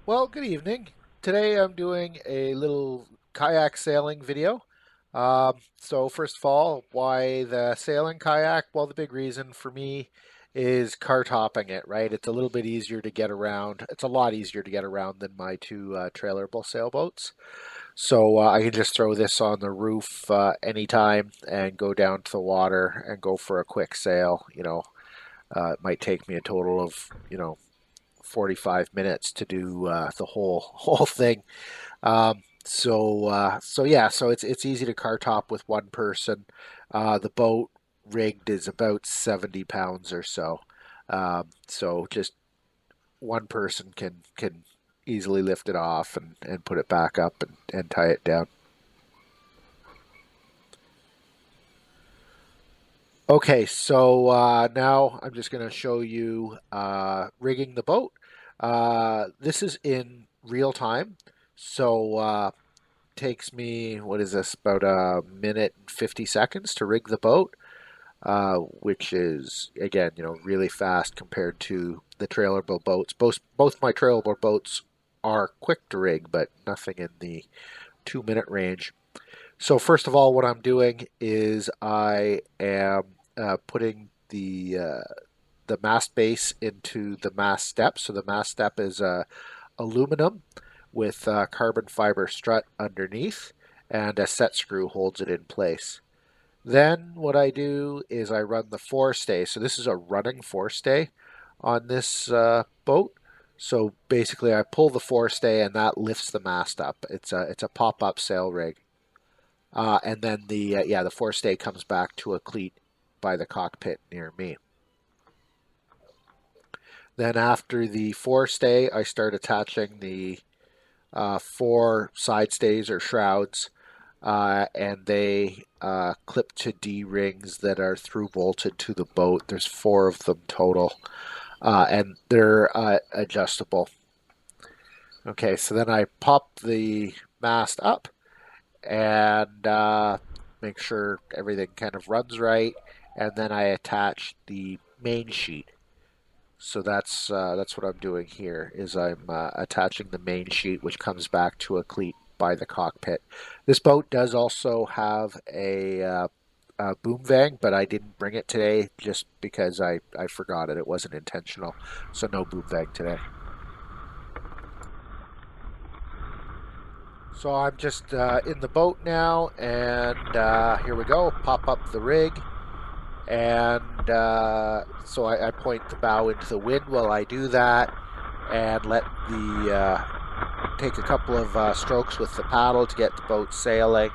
Well, good evening. Today I'm doing a little kayak sailing video. So first of all, why the sailing kayak? Well, the big reason for me is cart hopping it, right? It's a little bit easier to get around. It's a lot easier to get around than my two trailerable sailboats. So I can just throw this on the roof anytime and go down to the water and go for a quick sail. It might take me a total of, 45 minutes to do the whole thing. So it's easy to car top with one person. The boat rigged is about 70 pounds or so. So just one person can easily lift it off and put it back up and tie it down. Okay, so now I'm just going to show you rigging the boat. This is in real time, so takes me, what is this, about a minute and 50 seconds to rig the boat, which is, again, really fast compared to the trailerable boats. Both my trailerable boats are quick to rig, but nothing in the 2-minute range. So first of all, what I'm doing is I am putting the mast base into the mast step. So the mast step is aluminum with carbon fiber strut underneath, and a set screw holds it in place. Then what I do is I run the forestay. So this is a running forestay on this boat. So basically, I pull the forestay and that lifts the mast up. It's a pop-up sail rig. And then the forestay comes back to a cleat by the cockpit near me. Then after the forestay, I start attaching the four side stays or shrouds, and they clip to D rings that are through bolted to the boat. There's four of them total, and they're adjustable. Okay, so then I pop the mast up and make sure everything kind of runs right, and then I attach the main sheet. So that's what I'm doing here. Is I'm attaching the main sheet, which comes back to a cleat by the cockpit. This boat does also have a boom vang, but I didn't bring it today just because I forgot it. It wasn't intentional, so no boom vang today. So I'm just in the boat now, and here we go. Pop up the rig, and so I point the bow into the wind while I do that, and let the take a couple of strokes with the paddle to get the boat sailing.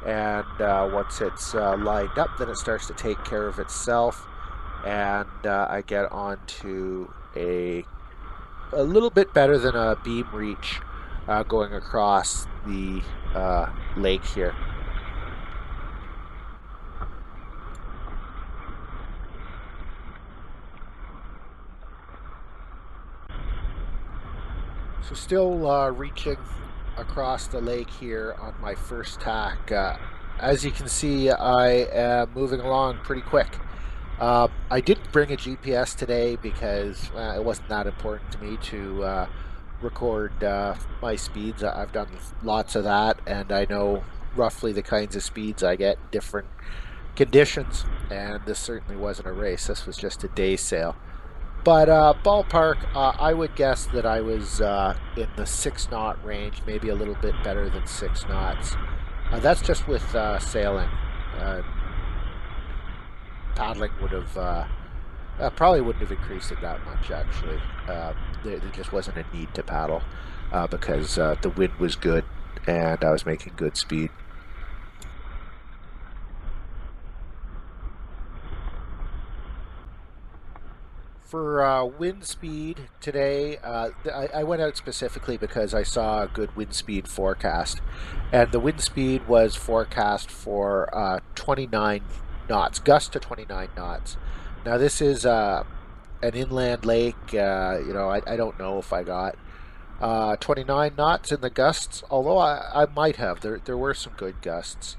And once it's lined up, then it starts to take care of itself, and I get onto a little bit better than a beam reach going across the lake here. So still reaching across the lake here on my first tack. As you can see, I am moving along pretty quick. I didn't bring a GPS today because it wasn't that important to me to record my speeds. I've done lots of that, and I know roughly the kinds of speeds I get in different conditions. And this certainly wasn't a race. This was just a day sail. But ballpark, I would guess that I was in the 6 knot range, maybe a little bit better than 6 knots. That's just with sailing. Uh, Paddling would have probably wouldn't have increased it that much, actually. There just wasn't a need to paddle because the wind was good and I was making good speed. For wind speed today, I went out specifically because I saw a good wind speed forecast, and the wind speed was forecast for 29 knots, gust to 29 knots. Now this is an inland lake. I don't know if I got 29 knots in the gusts, although I might have. There were some good gusts,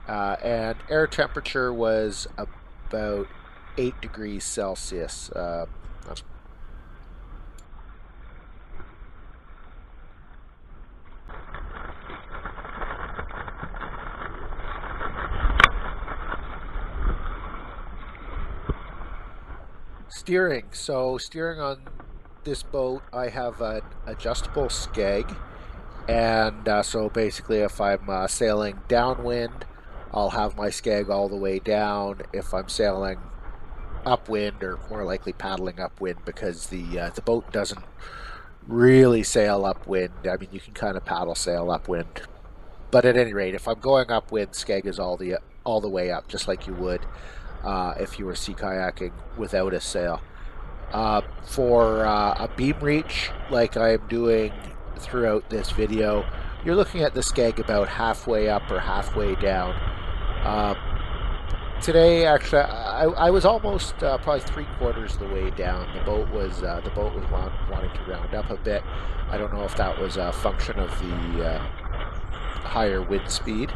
and air temperature was about 8 degrees Celsius. Steering. So steering on this boat, I have an adjustable skeg, and so basically, if I'm sailing downwind, I'll have my skeg all the way down. If I'm sailing upwind, or more likely paddling upwind, because the boat doesn't really sail upwind. I mean, you can kind of paddle sail upwind, but at any rate, if I'm going upwind, skeg is all the way up, just like you would if you were sea kayaking without a sail. For a beam reach, like I'm doing throughout this video, you're looking at the skeg about halfway up or halfway down. Today, actually, I was almost probably 3/4 of the way down. The boat was wanting to round up a bit. I don't know if that was a function of the higher wind speed,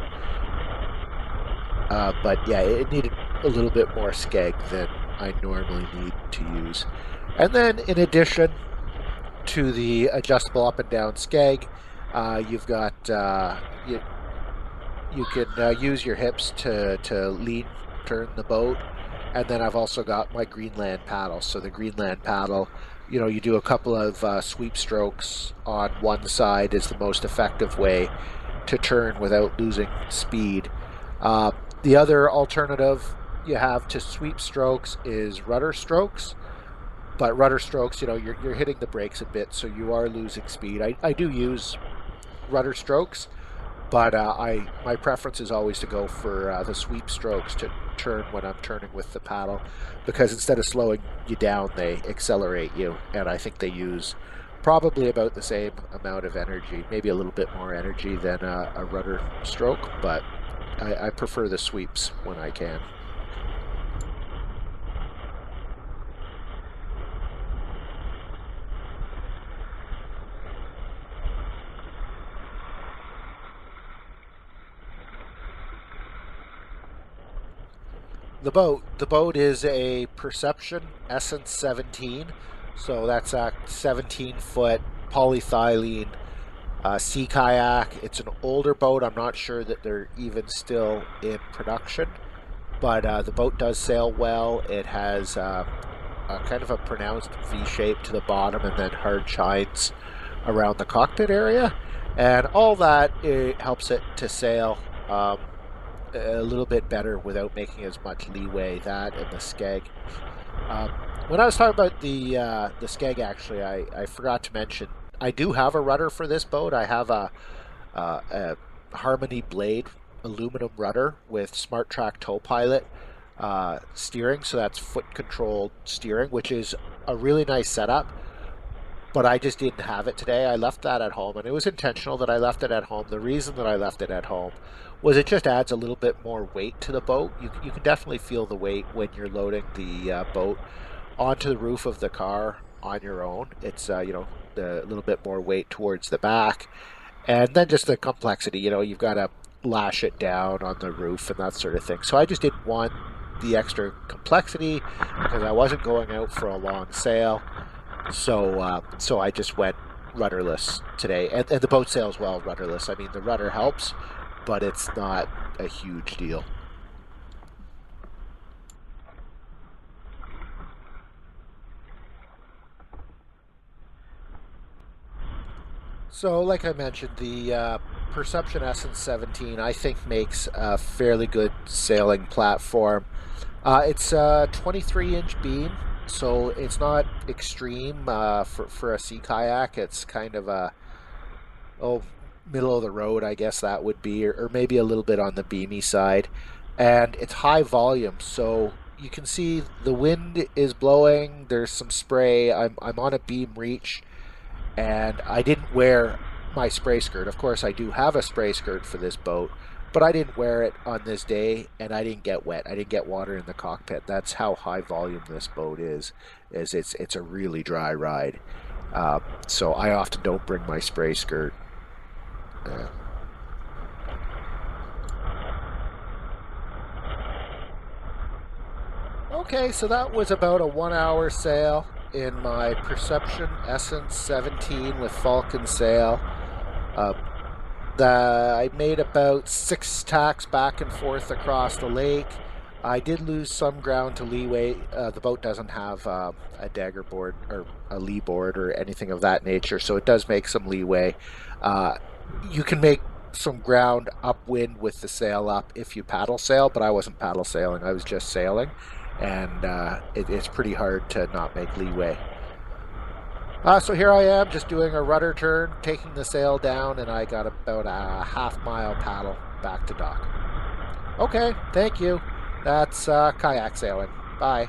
but yeah, it needed a little bit more skeg than I normally need to use. And then, in addition to the adjustable up and down skeg, you've got you can use your hips to lean turn the boat. And then I've also got my Greenland paddle. So the Greenland paddle, you do a couple of sweep strokes on one side is the most effective way to turn without losing speed. The other alternative you have to sweep strokes is rudder strokes. But rudder strokes, you're hitting the brakes a bit, so you are losing speed. I do use rudder strokes, but my preference is always to go for the sweep strokes to turn when I'm turning with the paddle, because instead of slowing you down, they accelerate you, and I think they use probably about the same amount of energy, maybe a little bit more energy than a rudder stroke, but I prefer the sweeps when I can. The boat is a Perception Essence 17, so that's a 17-foot polyethylene sea kayak. It's an older boat. I'm not sure that they're even still in production, but the boat does sail well. It has a kind of a pronounced V shape to the bottom and then hard chines around the cockpit area, and all that, it helps it to sail a little bit better without making as much leeway. That and the skeg. When I was talking about the skeg, actually, I forgot to mention I do have a rudder for this boat. I have a Harmony Blade aluminum rudder with Smart Track Tow Pilot steering, so that's foot controlled steering, which is a really nice setup. But I just didn't have it today. I left that at home, and it was intentional that I left it at home. The reason that I left it at home was it just adds a little bit more weight to the boat. You can definitely feel the weight when you're loading the boat onto the roof of the car on your own. It's a little bit more weight towards the back, and then just the complexity. You've got to lash it down on the roof and that sort of thing. So I just didn't want the extra complexity because I wasn't going out for a long sail. So I just went rudderless today, and the boat sails well rudderless. I mean, the rudder helps, but it's not a huge deal. So, like I mentioned, the Perception Essence 17, I think, makes a fairly good sailing platform. It's a 23-inch beam, so it's not extreme for a sea kayak. It's kind of a middle of the road, I guess that would be, or maybe a little bit on the beamy side. And it's high volume, so you can see the wind is blowing. There's some spray. I'm on a beam reach, and I didn't wear my spray skirt. Of course, I do have a spray skirt for this boat, but I didn't wear it on this day, and I didn't get wet. I didn't get water in the cockpit. That's how high volume this boat is it's a really dry ride. So I often don't bring my spray skirt. Okay, so that was about a 1 hour sail in my Perception Essence 17 with Falcon Sail. I made about 6 tacks back and forth across the lake. I did lose some ground to leeway. The boat doesn't have a dagger board or a lee board or anything of that nature, so it does make some leeway. Uh, you can make some ground upwind with the sail up if you paddle sail, but I wasn't paddle sailing, I was just sailing, and it's pretty hard to not make leeway. So here I am just doing a rudder turn, taking the sail down, and I got about a half-mile paddle back to dock. Okay, thank you. That's kayak sailing. Bye.